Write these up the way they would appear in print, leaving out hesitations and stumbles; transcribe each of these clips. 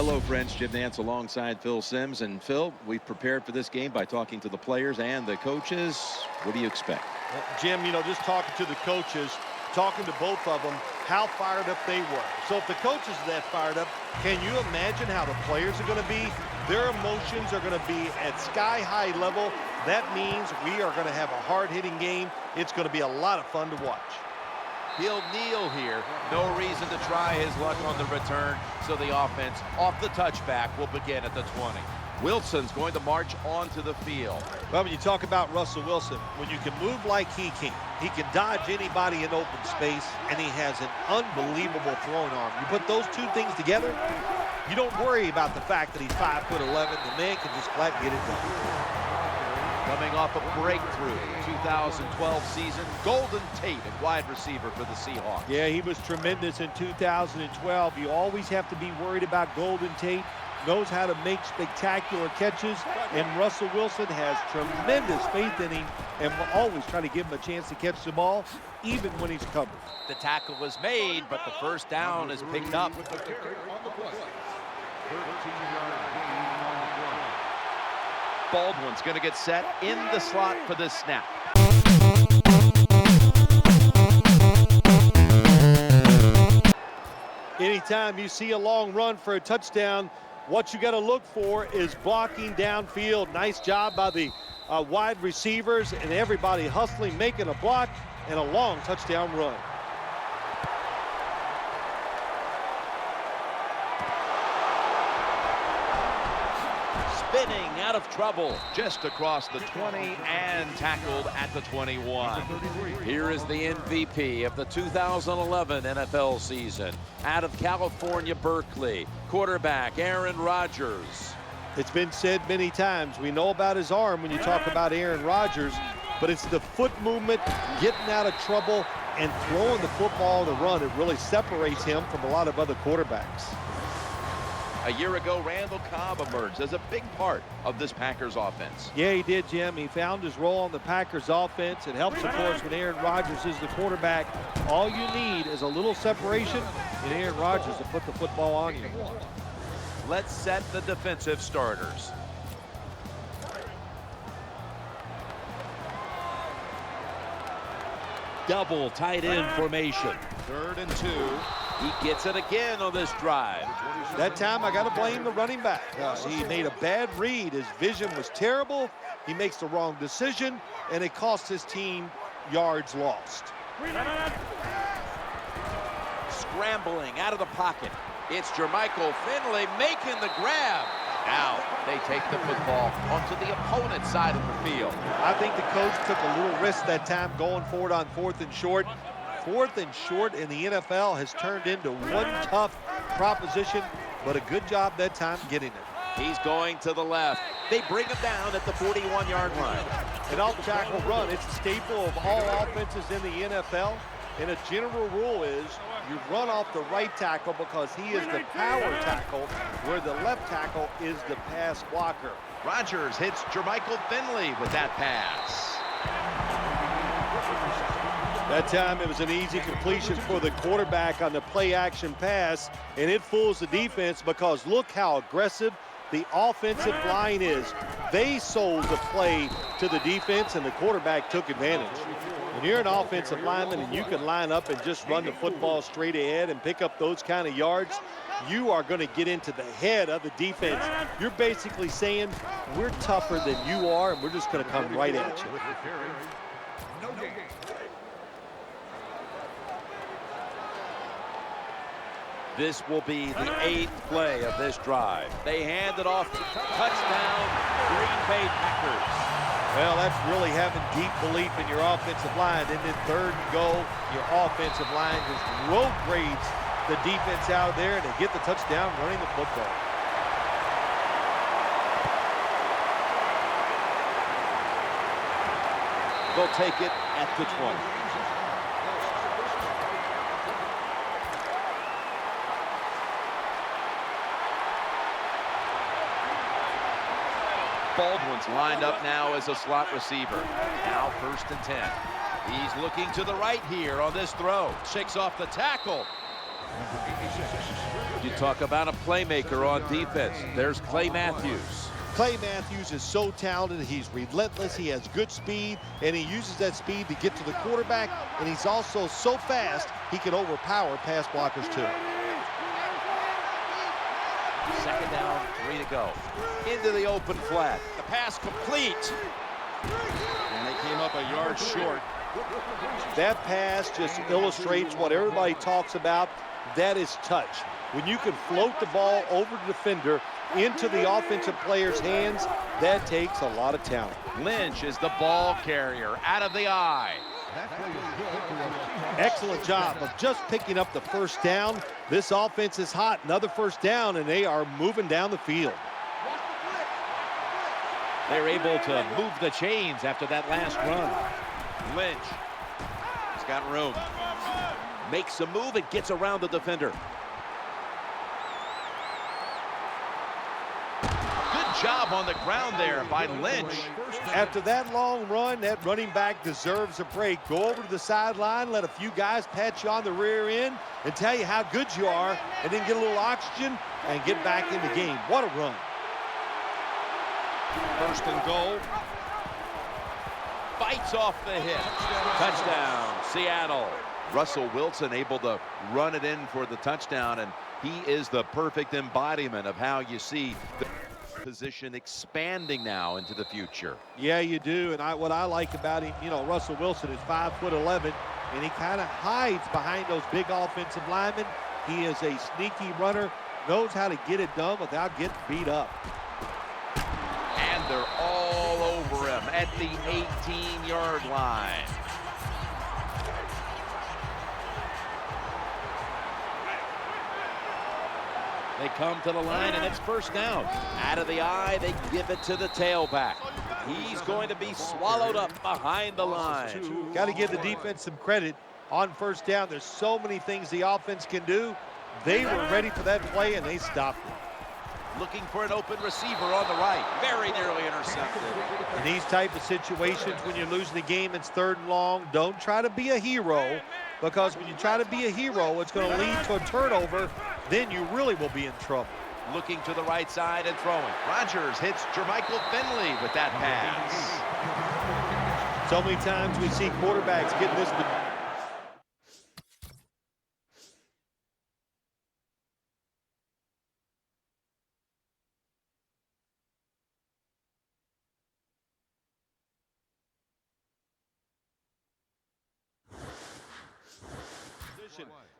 Hello, friends. Jim Nance alongside Phil Simms. And Phil, we've prepared for this game by talking to the players and the coaches. What do you expect? Jim, you know, just talking to the coaches, talking to both of them, how fired up they were. So if the coaches are that fired up, can you imagine how the players are going to be? Their emotions are going to be at sky-high level. That means we are going to have a hard-hitting game. It's going to be a lot of fun to watch. He'll kneel here. No reason to try his luck on the return. So the offense off the touchback will begin at the 20. Wilson's going to march onto the field. Well, when you talk about Russell Wilson, when you can move like he can dodge anybody in open space, and he has an unbelievable throwing arm. You put those two things together, you don't worry about the fact that he's 5'11". The man can just flat get it done. Coming off a breakthrough 2012 season, Golden Tate at wide receiver for the Seahawks. Yeah, he was tremendous in 2012. You always have to be worried about Golden Tate. Knows how to make spectacular catches, and Russell Wilson has tremendous faith in him and will always try to give him a chance to catch the ball, even when he's covered. The tackle was made, but the first down is picked up. Baldwin's going to get set in the slot for this snap. Anytime you see a long run for a touchdown, what you got to look for is blocking downfield. Nice job by the wide receivers and everybody hustling, making a block and a long touchdown run. Spinning out of trouble just across the 20 and tackled at the 21. Here is the MVP of the 2011 NFL season. Out of California, Berkeley, quarterback Aaron Rodgers. It's been said many times, we know about his arm when you talk about Aaron Rodgers, but it's the foot movement, getting out of trouble, and throwing the football on the run. It really separates him from a lot of other quarterbacks. A year ago, Randall Cobb emerged as a big part of this Packers offense. Yeah, he did, Jim. He found his role on the Packers offense. It helps, of course, when Aaron Rodgers is the quarterback. All you need is a little separation, and Aaron Rodgers will put the football on you. Let's set the defensive starters. Double tight end formation. 3rd and 2. He gets it again on this drive. That time I got to blame the running back. He made a bad read. His vision was terrible. He makes the wrong decision, and it cost his team yards lost. Scrambling out of the pocket. It's Jermichael Finley making the grab. Now they take the football onto the opponent's side of the field. I think the coach took a little risk that time going forward on 4th and short. 4th and short in the NFL has turned into one tough proposition, but a good job that time getting it. He's going to the left. They bring him down at the 41-yard line. An off-tackle run, it's a staple of all offenses in the NFL. And a general rule is you run off the right tackle because he is the power tackle, where the left tackle is the pass blocker. Rodgers hits Jermichael Finley with that pass. That time it was an easy completion for the quarterback on the play-action pass, and it fools the defense because look how aggressive the offensive line is. They sold the play to the defense, and the quarterback took advantage. When you're an offensive lineman and you can line up and just run the football straight ahead and pick up those kind of yards, you are going to get into the head of the defense. You're basically saying, we're tougher than you are, and we're just going to come right at you. This will be the 8th play of this drive. They hand it off to touchdown, Green Bay Packers. Well, that's really having deep belief in your offensive line. And then 3rd and goal, your offensive line just road grades the defense out there, and they get the touchdown running the football. They'll take it at the 20. Baldwin's lined up now as a slot receiver. Now 1st and 10. He's looking to the right here on this throw. Shakes off the tackle. You talk about a playmaker on defense. There's Clay Matthews. Clay Matthews is so talented. He's relentless. He has good speed, and he uses that speed to get to the quarterback, and he's also so fast he can overpower pass blockers too. Second down, 3 to go. Into the open flat. The pass complete. And they came up a yard short. That pass just illustrates what everybody talks about. That is touch. When you can float the ball over the defender into the offensive player's hands, that takes a lot of talent. Lynch is the ball carrier out of the eye. Excellent job of just picking up the first down. This offense is hot. Another first down, and they are moving down the field. They're able to move the chains after that last run. Lynch. He's got room. Makes a move and gets around the defender. Good job on the ground there by Lynch. After that long run, that running back deserves a break. Go over to the sideline, let a few guys pat you on the rear end and tell you how good you are, and then get a little oxygen and get back in the game. What a run. First and goal. Bites off the hit. Touchdown, Seattle. Russell Wilson able to run it in for the touchdown, and he is the perfect embodiment of how you see the position expanding now into the future. Yeah, you do. And what I like about him, you know, Russell Wilson is 5'11", and he kind of hides behind those big offensive linemen. He is a sneaky runner, knows how to get it done without getting beat up. And they're all over him at the 18-yard line. They come to the line, and it's first down. Out of the eye, they give it to the tailback. He's going to be swallowed up behind the line. Got to give the defense some credit on first down. There's so many things the offense can do. They were ready for that play, and they stopped it. Looking for an open receiver on the right. Very nearly intercepted. In these type of situations, when you're losing the game, it's 3rd and long. Don't try to be a hero, because when you try to be a hero, it's going to lead to a turnover. Then you really will be in trouble. Looking to the right side and throwing. Rodgers hits Jermichael Finley with that pass. So many times we see quarterbacks getting this.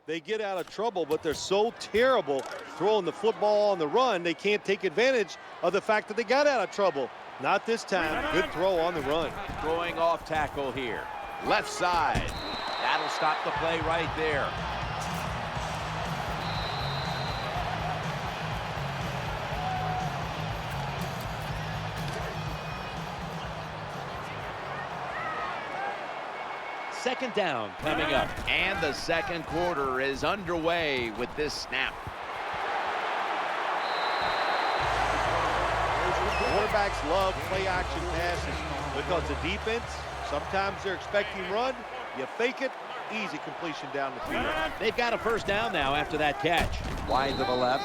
They get out of trouble, but they're so terrible throwing the football on the run, they can't take advantage of the fact that they got out of trouble. Not this time. Good throw on the run. Going off tackle here. Left side. That'll stop the play right there. Second down coming up. And the second quarter is underway with this snap. Quarterbacks love play-action passes because the defense, sometimes they're expecting run. You fake it, easy completion down the field. They've got a first down now after that catch. Wide to the left.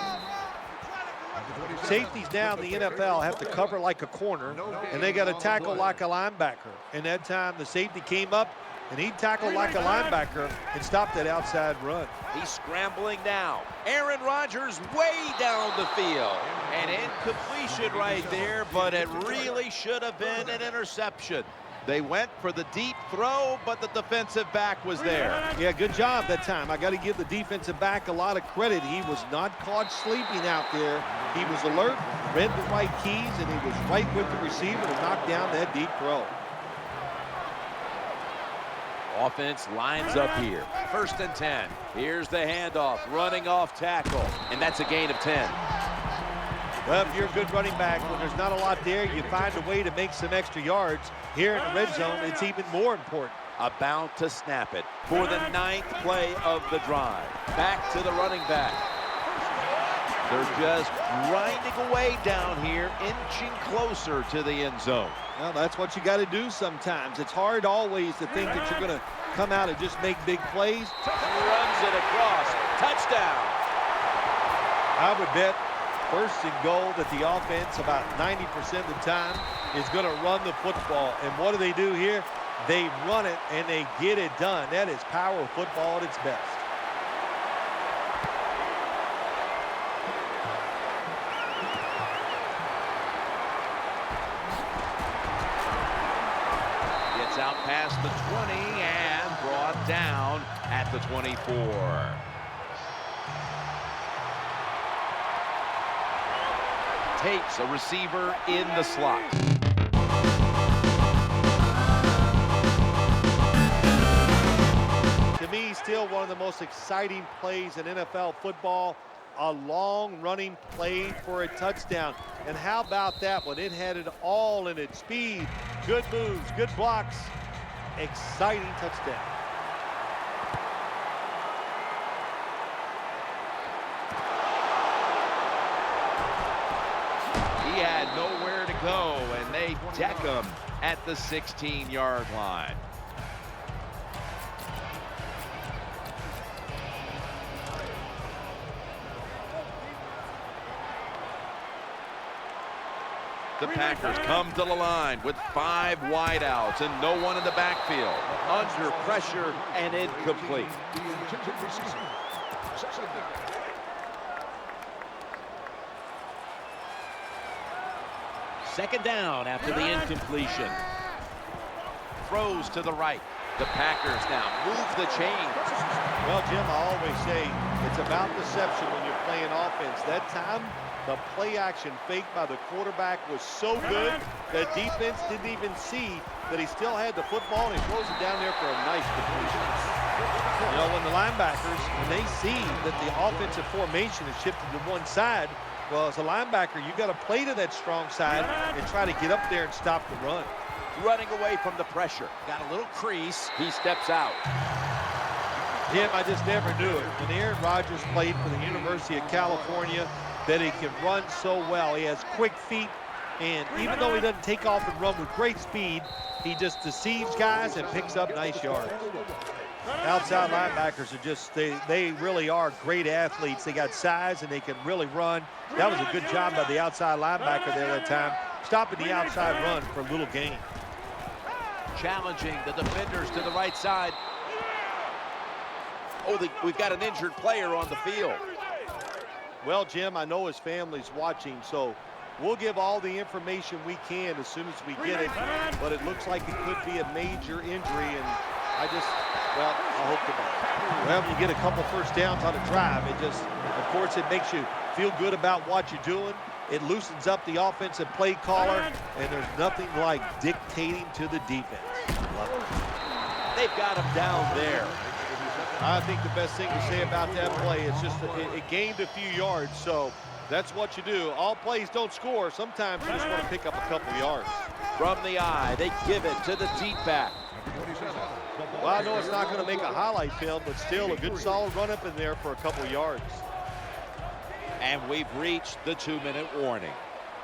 Safeties now in the NFL have to cover like a corner, and they got to tackle like a linebacker. And that time the safety came up, and he tackled like a linebacker and stopped that outside run. He's scrambling now. Aaron Rodgers way down the field. An incompletion right there, but it really should have been an interception. They went for the deep throw, but the defensive back was there. Yeah, good job that time. I got to give the defensive back a lot of credit. He was not caught sleeping out there. He was alert, read the right keys, and he was right with the receiver to knock down that deep throw. Offense lines up here. 1st and 10. Here's the handoff, running off tackle, and that's a gain of 10. Well, if you're a good running back, when there's not a lot there, you find a way to make some extra yards. Here in the red zone, it's even more important. About to snap it for the 9th play of the drive. Back to the running back. They're just grinding away down here, inching closer to the end zone. Well, that's what you got to do sometimes. It's hard always to think that you're going to come out and just make big plays. Runs it across. Touchdown. I would bet first and goal that the offense about 90% of the time is going to run the football. And what do here? They run it and they get it done. That is power football at its best. Gets out past the 20 and brought down at the 24. Takes a receiver in the slot. To me, still one of the most exciting plays in NFL football. A long running play for a touchdown. And how about that one? It had it all in its speed. Good moves, good blocks. Exciting touchdown. He had nowhere to go, and they deck him at the 16-yard line. The Packers come to the line with 5 wideouts and no one in the backfield. Under pressure and incomplete. Second down after the incompletion. Throws to the right. The Packers now move the chains. Well, Jim, I always say it's about deception when you're playing offense. That time, the play action fake by the quarterback was so good that defense didn't even see that he still had the football, and he throws it down there for a nice completion. You know, when the linebackers, when they see that the offensive formation is shifted to one side, well, as a linebacker, you got to play to that strong side and try to get up there and stop the run. Running away from the pressure. Got a little crease. He steps out. Jim, I just never knew it. When Aaron Rodgers played for the University of California, that he can run so well. He has quick feet, and even though he doesn't take off and run with great speed, he just deceives guys and picks up nice yards. Outside linebackers are just, they really are great athletes. They got size and they can really run. That was a good job by the outside linebacker there that time, stopping the outside run for a little gain. Challenging the defenders to the right side. Oh, we've got an injured player on the field. Well, Jim, I know his family's watching, so we'll give all the information we can as soon as we get it, but it looks like it could be a major injury, and I hope the best. Well, you get a couple first downs on a drive. It just, of course, it makes you feel good about what you're doing. It loosens up the offensive play caller, and there's nothing like dictating to the defense. They've got him down there. I think the best thing to say about that play is just it gained a few yards, so that's what you do. All plays don't score. Sometimes you just want to pick up a couple yards. From the eye, they give it to the deep back. Well, I know it's not going to make a highlight film, but still a good solid run up in there for a couple yards. And we've reached the 2-minute warning.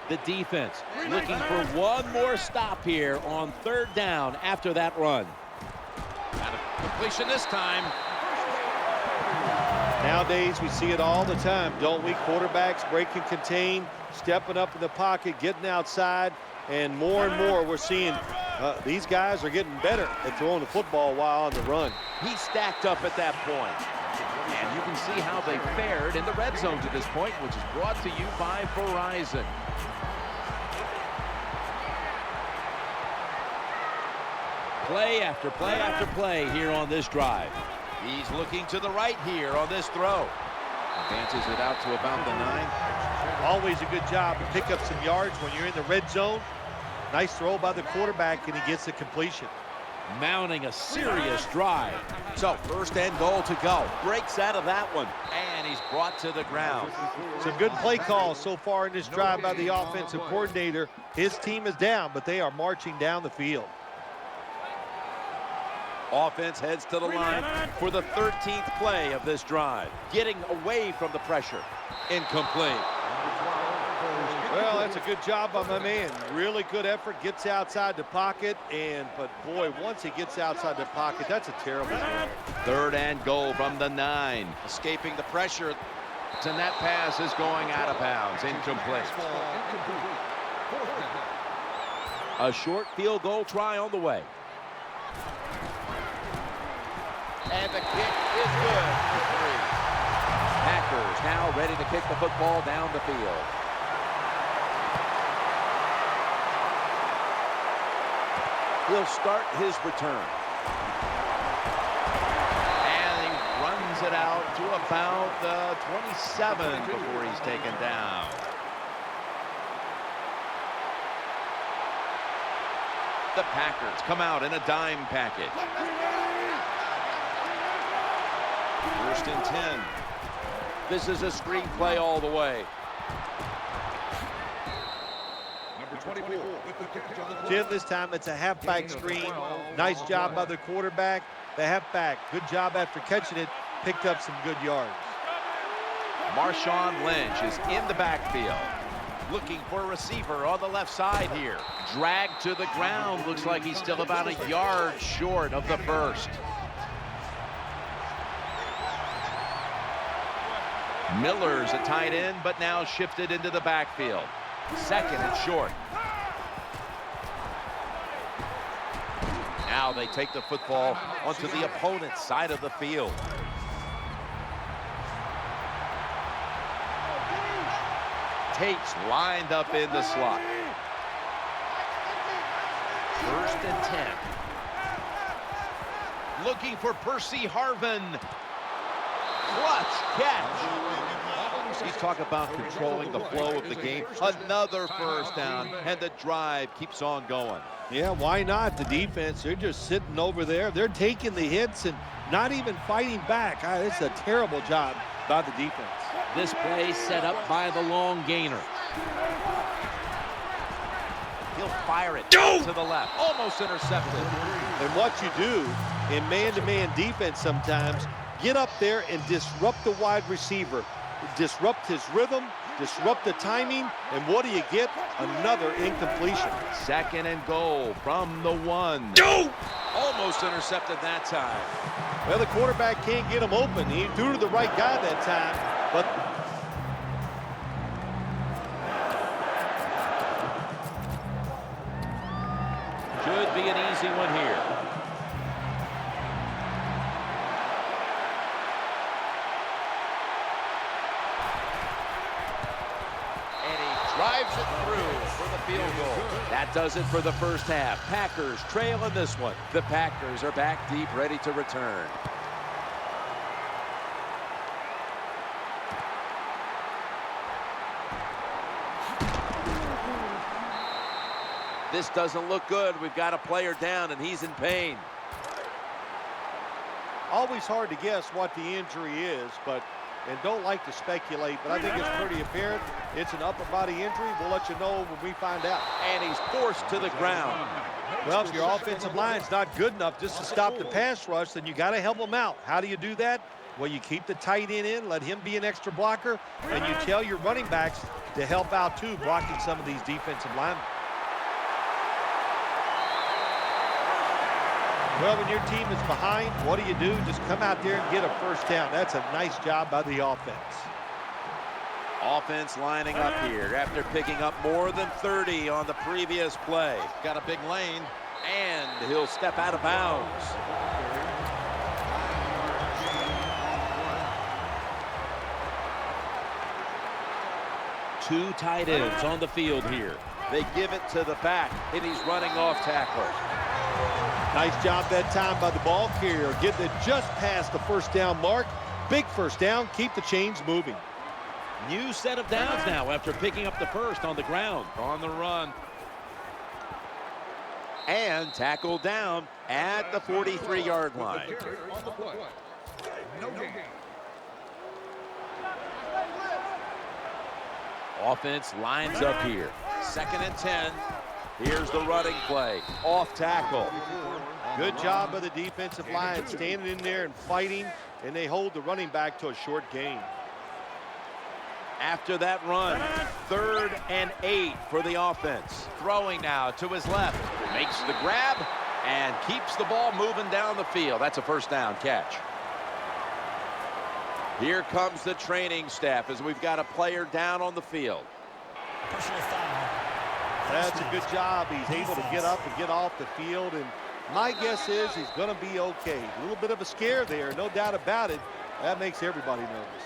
The defense looking for one more stop here on third down after that run. Got a completion this time. Nowadays, we see it all the time, don't we? Quarterbacks break and contain, stepping up in the pocket, getting outside, and more we're seeing these guys are getting better at throwing the football while on the run. He stacked up at that point. And you can see how they fared in the red zone to this point, which is brought to you by Verizon. Play after play after play here on this drive. He's looking to the right here on this throw. Advances it out to about the 9. Always a good job to pick up some yards when you're in the red zone. Nice throw by the quarterback, and he gets the completion. Mounting a serious drive. So first and goal to go. Breaks out of that one. And he's brought to the ground. Some good play calls so far in this drive by the offensive coordinator. His team is down, but they are marching down the field. Offense heads to the line for the 13th play of this drive. Getting away from the pressure. Incomplete. Well, that's a good job by my man. Really good effort, gets outside the pocket, but boy, once he gets outside the pocket, that's a terrible throw. Third and goal from the 9. Escaping the pressure. And that pass is going out of bounds, incomplete. A short field goal try on the way. And the kick is good for 3. Packers now ready to kick the football down the field. He'll start his return. And he runs it out to about the 27 before he's taken down. The Packers come out in a dime package. 1st and 10. This is a screen play all the way. Jim, this time it's a halfback screen. Nice job by the quarterback. The halfback, good job after catching it, picked up some good yards. Marshawn Lynch is in the backfield, looking for a receiver on the left side here. Dragged to the ground. Looks like he's still about a yard short of the first. Miller's a tight end, but now shifted into the backfield. 2nd and short. Now they take the football onto the opponent's side of the field. Tate's lined up in the slot. 1st and 10. Looking for Percy Harvin. Clutch catch. You talk about controlling the flow of the game. Another first down, and the drive keeps on going. Yeah, why not? The defense, they're just sitting over there. They're taking the hits and not even fighting back. It's a terrible job by the defense. This play set up by the long gainer. He'll fire it to the left. Almost intercepted. And what you do in man-to-man defense sometimes, get up there and disrupt the wide receiver. Disrupt his rhythm, disrupt the timing, and what do you get? Another incompletion. 2nd and goal from the 1. Almost intercepted that time. Well, the quarterback can't get him open. He threw to the right guy that time, but Should be an easy one here. Drives it through for the field goal. That does it for the first half. Packers trail in this one. The Packers are back deep, ready to return. This doesn't look good. We've got a player down, and he's in pain. always hard to guess what the injury is, and don't like to speculate, but I think it's pretty apparent. It's an upper body injury. We'll let you know when we find out. And he's forced to the ground. Well, if your offensive line's not good enough just to stop the pass rush, then you got to help them out. How do you do that? Well, you keep the tight end in, let him be an extra blocker, and you tell your running backs to help out too, blocking some of these defensive linemen. Well, when your team is behind, what do? Just come out there and get a first down. That's a nice job by the offense. Offense lining up here after picking up more than 30 on the previous play. Got a big lane. And he'll step out of bounds. Two tight ends on the field here. They give it to the back, and he's running off tackle. Nice job that time by the ball carrier, getting it just past the first down mark. Big first down, keep the chains moving. New set of downs now after picking up the first on the ground. On the run. And tackled down at the 43-yard line. Offense lines up here. 2nd and 10. Here's the running play. Off tackle. Good job by the defensive line, standing in there and fighting, and they hold the running back to a short gain. After that run, 3rd and 8 for the offense. Throwing now to his left. Makes the grab and keeps the ball moving down the field. That's a first down catch. Here comes the training staff as we've got a player down on the field. Personal foul. That's a good job. He's able to get up and get off the field, and my guess is he's going to be okay. A little bit of a scare there, no doubt about it. That makes everybody nervous.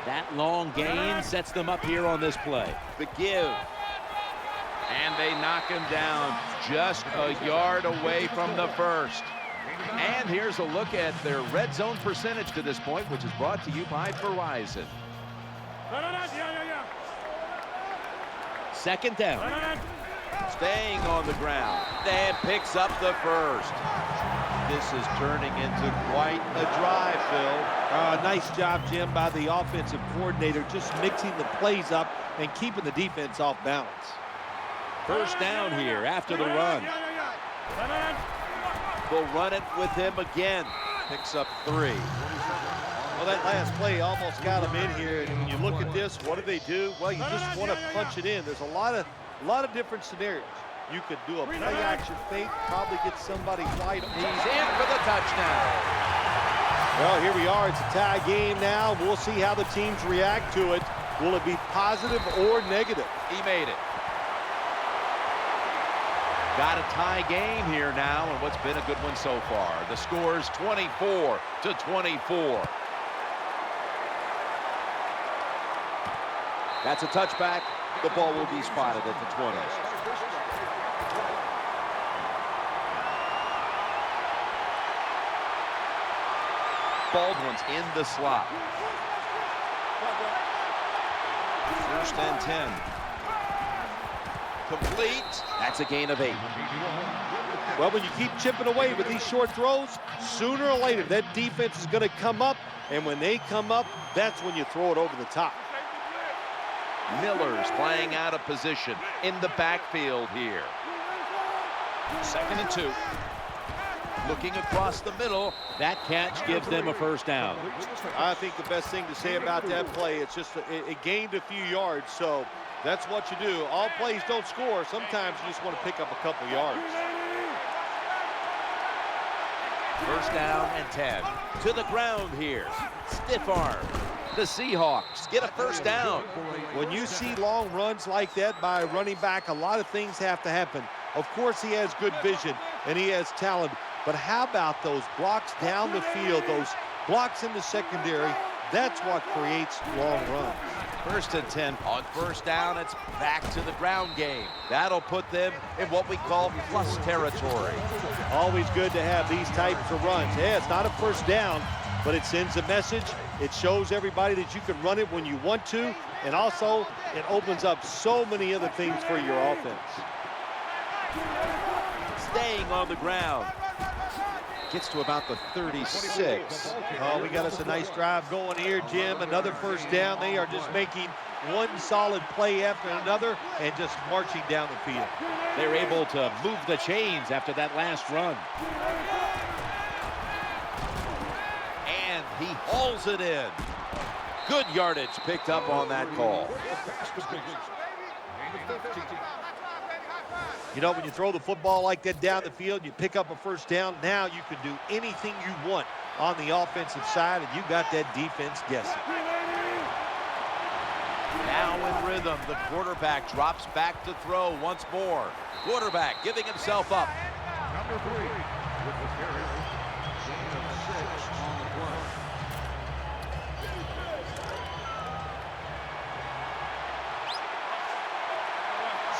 That long gain sets them up here on this play. The give. And they knock him down just a yard away from the first. And here's a look at their red zone percentage to this point, which is brought to you by Verizon. Second down. Staying on the ground and picks up the first. This is turning into quite a drive, Phil. Nice job, Jim, by the offensive coordinator, just mixing the plays up and keeping the defense off balance. First down here after the run. They'll run it with him again. Picks up 3. Well, that last play almost got him in here. And when you look at this, what do? Well, you just want to punch it in. There's a lot of different scenarios. You could do a play-action fake, probably get somebody wide open. He's in for the touchdown. Well, here we are. It's a tie game now. We'll see how the teams react to it. Will it be positive or negative? He made it. Got a tie game here now, and what's been a good one so far. The score's 24-24. That's a touchback. The ball will be spotted at the 20. Baldwin's in the slot. First and 10. Complete. That's a gain of 8. Well, when you keep chipping away with these short throws, sooner or later that defense is going to come up, and when they come up, that's when you throw it over the top. Miller's playing out of position in the backfield here. 2nd and 2. Looking across the middle. That catch gives them a first down. I think the best thing to say about that play, it's just it gained a few yards, so that's what you do. All plays don't score. Sometimes you just want to pick up a couple yards. First down and 10. To the ground here. Stiff arm. The Seahawks get a first down. When you see long runs like that by a running back, a lot of things have to happen. Of course, he has good vision and he has talent, but how about those blocks down the field, those blocks in the secondary? That's what creates long runs. 1st and 10. On first down, it's back to the ground game. That'll put them in what we call plus territory. Always good to have these types of runs. Yeah, it's not a first down, but it sends a message. It shows everybody that you can run it when you want to, and also it opens up so many other things for your offense. Staying on the ground. Gets to about the 36. Oh, we got us a nice drive going here, Jim. Another first down. They are just making one solid play after another and just marching down the field. They're able to move the chains after that last run. And he hauls it in. Good yardage picked up on that call. You know, when you throw the football like that down the field, you pick up a first down. Now you can do anything you want on the offensive side, and you got that defense guessing. Now in rhythm, the quarterback drops back to throw once more. Quarterback giving himself up. Number 3 with the carry. Gain of 6 on the play.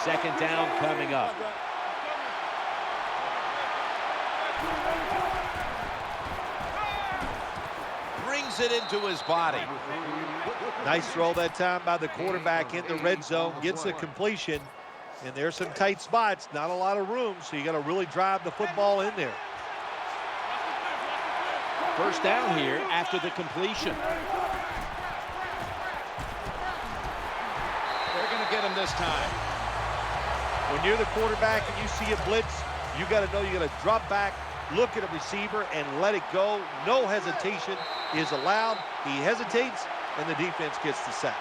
Second down coming up. Brings it into his body. Nice throw that time by the quarterback in the red zone. Gets a completion. And there's some tight spots. Not a lot of room, so you got to really drive the football in there. First down here after the completion. They're going to get him this time. When you're the quarterback and you see a blitz, you got to know you got to drop back, look at a receiver, and let it go. No hesitation is allowed. He hesitates, and the defense gets the sack.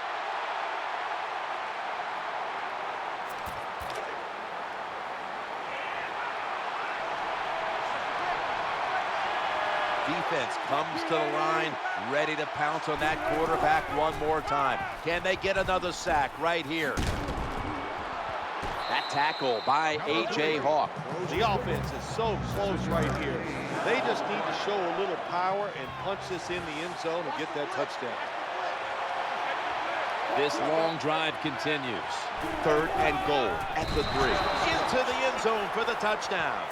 defense comes to the line, ready to pounce on that quarterback one more time. Can they get another sack right here? That tackle by A.J. Hawk. The offense is so close right here. They just need to show a little power and punch this in the end zone and get that touchdown. This long drive continues. 3rd and goal at the 3. Into the end zone for the touchdown.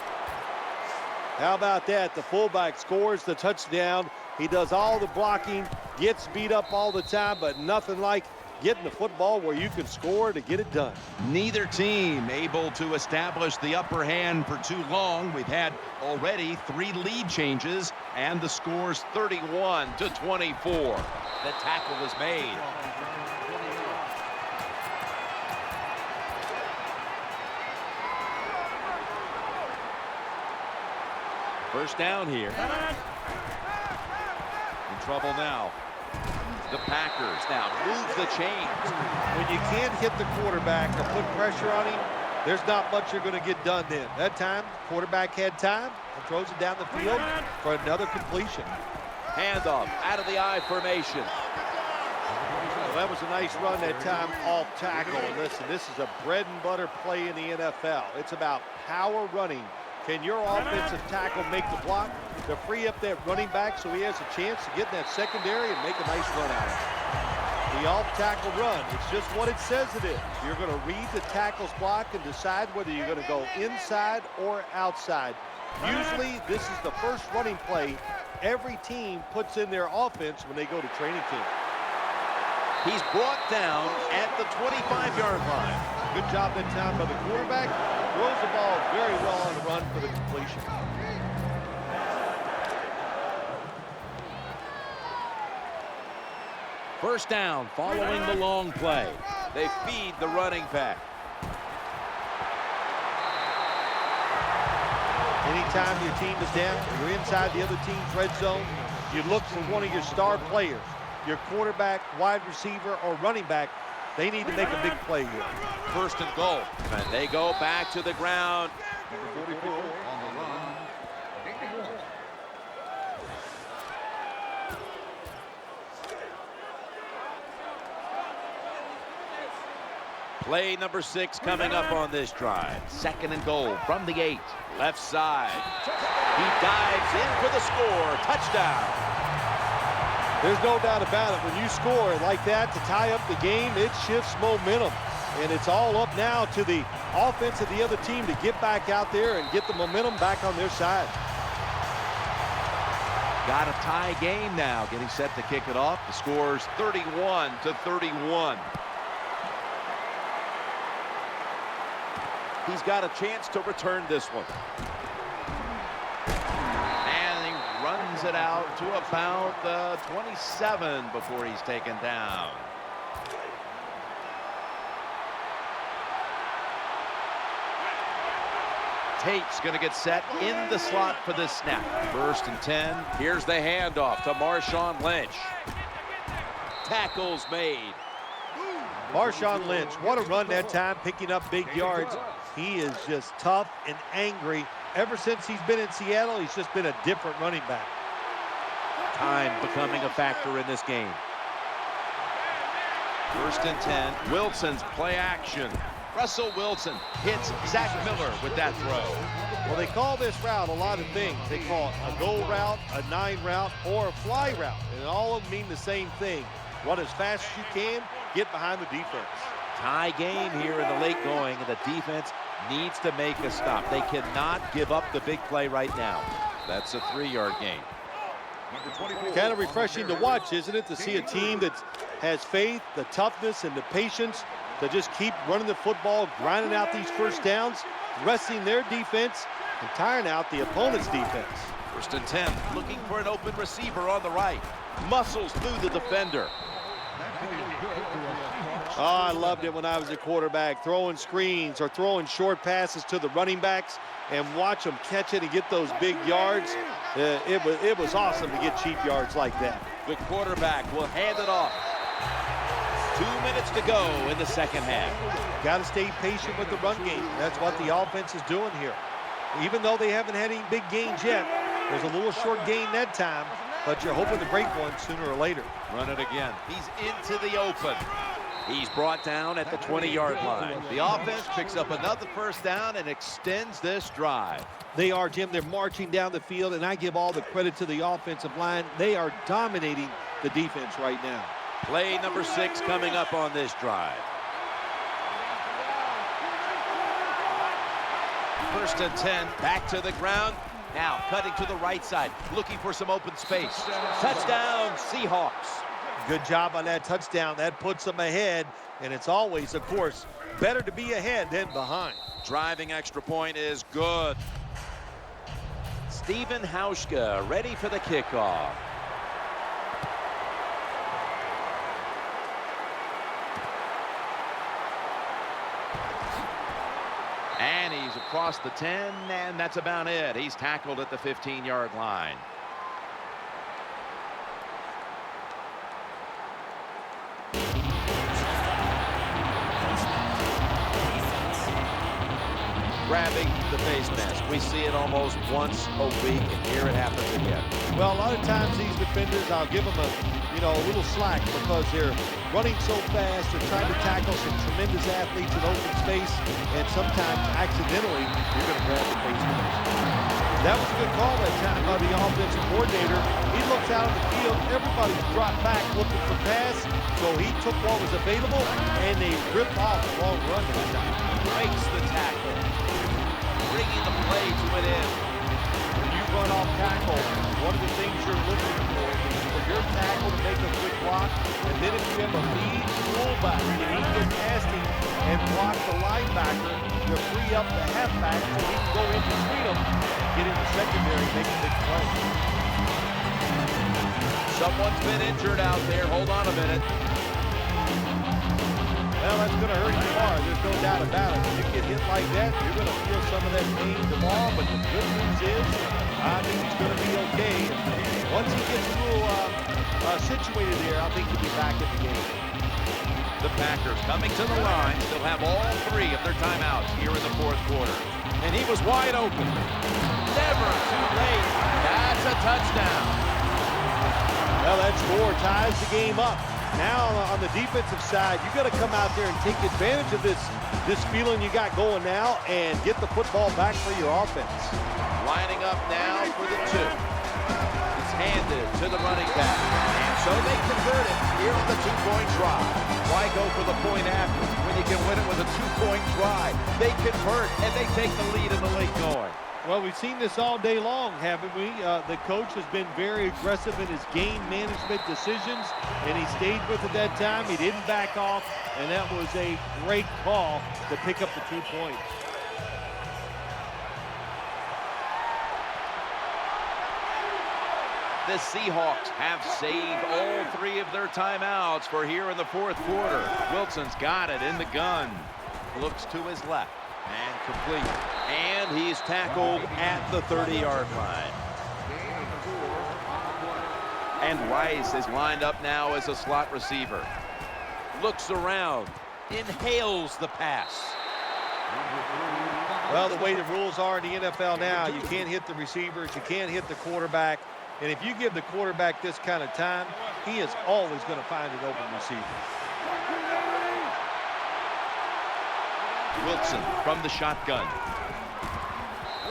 How about that? The fullback scores the touchdown. He does all the blocking, gets beat up all the time, but nothing like getting the football where you can score to get it done. Neither team able to establish the upper hand for too long. We've had already 3 lead changes, and the score's 31-24. The tackle is made. First down here. In trouble now. The Packers now move the chains. When you can't hit the quarterback or put pressure on him, there's not much you're going to get done then. That time, quarterback had time and throws it down the field for another completion. Handoff out of the I formation. Well, that was a nice run that time off tackle. And listen, this is a bread and butter play in the NFL. It's about power running. Can your offensive tackle make the block to free up that running back so he has a chance to get in that secondary and make a nice run out of it? The off-tackle run, it's just what it says it is. You're going to read the tackle's block and decide whether you're going to go inside or outside. Usually, this is the first running play every team puts in their offense when they go to training camp. He's brought down at the 25-yard line. Good job that time by the quarterback. Throws the ball very well on the run for the completion. First down following the long play. They feed the running back. Anytime your team is down, you're inside the other team's red zone, you look for one of your star players, your quarterback, wide receiver, or running back. They need to make a big play here. 1st and goal. And they go back to the ground. Number 44 on the run. Play number 6 coming up on this drive. 2nd and goal from the 8. Left side. He dives in for the score. Touchdown. There's no doubt about it. When you score like that to tie up the game, it shifts momentum. And it's all up now to the offense of the other team to get back out there and get the momentum back on their side. Got a tie game now. Getting set to kick it off. The score's 31-31. He's got a chance to return this one. And he runs it out to about the 27 before he's taken down. Tate's going to get set in the slot for this snap. 1st and 10. Here's the handoff to Marshawn Lynch. Tackles made. Marshawn Lynch, what a run that time, picking up big yards. He is just tough and angry. Ever since he's been in Seattle, he's just been a different running back. Time becoming a factor in this game. 1st and 10. Wilson's play action. Russell Wilson hits Zach Miller with that throw. Well, they call this route a lot of things. They call it a go route, a 9 route, or a fly route. And all of them mean the same thing. Run as fast as you can, get behind the defense. Tie game here in the late going, and the defense needs to make a stop. They cannot give up the big play right now. That's a 3-yard gain. Kind of refreshing to watch, isn't it, to see a team that has faith, the toughness, and the patience to just keep running the football, grinding out these first downs, resting their defense, and tiring out the opponent's defense. 1st and 10. Looking for an open receiver on the right. Muscles through the defender. Oh, I loved it when I was a quarterback, throwing screens or throwing short passes to the running backs and watch them catch it and get those big yards. It was awesome to get cheap yards like that. The quarterback will hand it off. 2 minutes to go in the second half. Got to stay patient with the run game. That's what the offense is doing here. Even though they haven't had any big gains yet, It was a little short gain that time, but you're hoping to break one sooner or later. Run it again. He's into the open. He's brought down at the 20-yard line. The offense picks up another first down and extends this drive. They are, Jim. They're marching down the field, and I give all the credit to the offensive line. They are dominating the defense right now. Play number 6 coming up on this drive. First and 10, back to the ground. Now cutting to the right side, looking for some open space. Touchdown, Seahawks. Good job on that touchdown. That puts them ahead, and it's always, of course, better to be ahead than behind. Driving extra point is good. Stephen Hauschka ready for the kickoff. And he's across the 10, and that's about it. He's tackled at the 15-yard line. Grabbing the face mask. We see it almost once a week, and here it happens again. Well, a lot of times these defenders, I'll give them a little slack because they're running so fast. They're trying to tackle some tremendous athletes in open space, and sometimes accidentally you're going to grab the face mask. That was a good call that time by the offensive coordinator. He looks out on the field. Everybody's dropped back looking for pass, so he took what was available, and they ripped off the long run that time. Breaks the tackle, bringing the play to an end. When you run off tackle, one of the things you're looking for is for your tackle to make a good block, and then if you have a lead fullback, you need to get past him and block the linebacker to free up the halfback so he can go in between them and get in the secondary and make a big play. Someone's been injured out there. Hold on a minute. Well, that's going to hurt you tomorrow. There's no doubt about it. If you get hit like that, you're going to feel some of that pain tomorrow. But the good news is, I think he's going to be okay. Once he gets a little situated there, I think he'll be back in the game. The Packers coming to the line. Still have all 3 of their timeouts here in the 4th quarter. And he was wide open. Never too late. That's a touchdown. Well, that score ties the game up. Now on the defensive side, you got to come out there and take advantage of this feeling you got going now and get the football back for your offense. Lining up now for the 2. It's handed to the running back. And so they convert it here on the 2-point try. Why go for the point after when you can win it with a 2-point try? They convert and they take the lead in the late going. Well, we've seen this all day long, haven't we? The coach has been very aggressive in his game management decisions, and he stayed with it that time. He didn't back off, and that was a great call to pick up the 2 points. The Seahawks have saved all 3 of their timeouts for here in the 4th quarter. Wilson's got it in the gun. Looks to his left. And complete. And he's tackled at the 30-yard line. And Rice is lined up now as a slot receiver. Looks around. Inhales the pass. Well, the way the rules are in the NFL now, you can't hit the receivers, you can't hit the quarterback. And if you give the quarterback this kind of time, he is always going to find an open receiver. Wilson from the shotgun.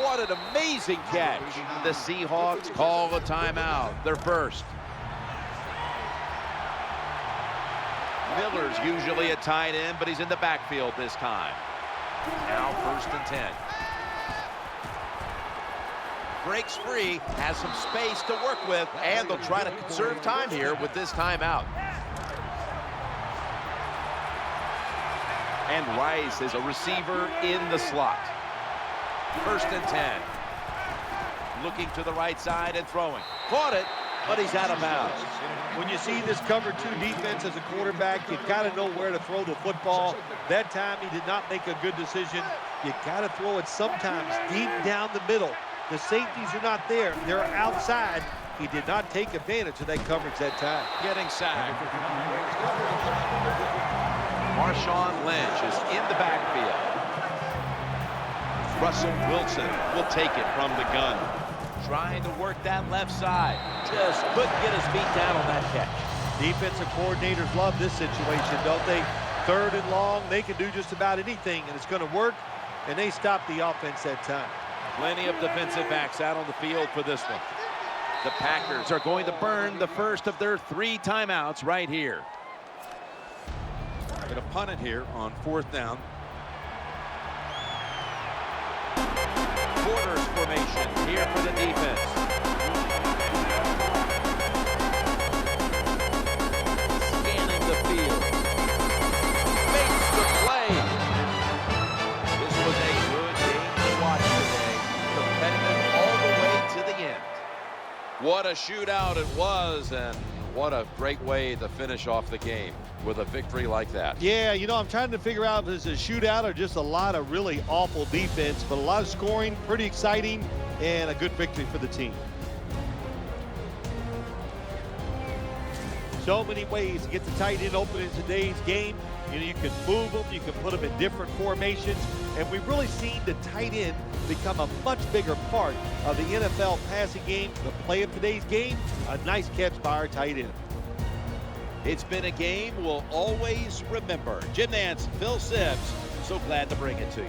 What an amazing catch. The Seahawks call a timeout. Their first. Miller's usually a tight end, but he's in the backfield this time. Now 1st and 10. Breaks free, has some space to work with, and they'll try to conserve time here with this timeout. And Rice is a receiver in the slot. 1st and 10. Looking to the right side and throwing. Caught it, but he's out of bounds. When you see this cover 2 defense as a quarterback, you got to know where to throw the football. That time he did not make a good decision. You got to throw it sometimes deep down the middle. The safeties are not there. They're outside. He did not take advantage of that coverage that time. Getting sacked. Marshawn Lynch is in the backfield. Russell Wilson will take it from the gun. trying to work that left side. Just couldn't get his feet down on that catch. Defensive coordinators love this situation, don't they? 3rd and long, they can do just about anything, and it's going to work, and they stop the offense that time. Plenty of defensive backs out on the field for this one. The Packers are going to burn the first of their 3 timeouts right here. Going to punt it here on 4th down. Quarters formation here for the defense. Scanning the field. Makes the play. This was a good game to watch today. Competitive all the way to the end. What a shootout it was, and what a great way to finish off the game with a victory like that. Yeah, you know, I'm trying to figure out if it's a shootout or just a lot of really awful defense, but a lot of scoring, pretty exciting, and a good victory for the team. So many ways to get the tight end open in today's game. You know, you can move them, you can put them in different formations, and we've really seen the tight end become a much bigger part of the NFL passing game. The play of today's game, a nice catch by our tight end. It's been a game we'll always remember. Jim Nance, Phil Sims, so glad to bring it to you.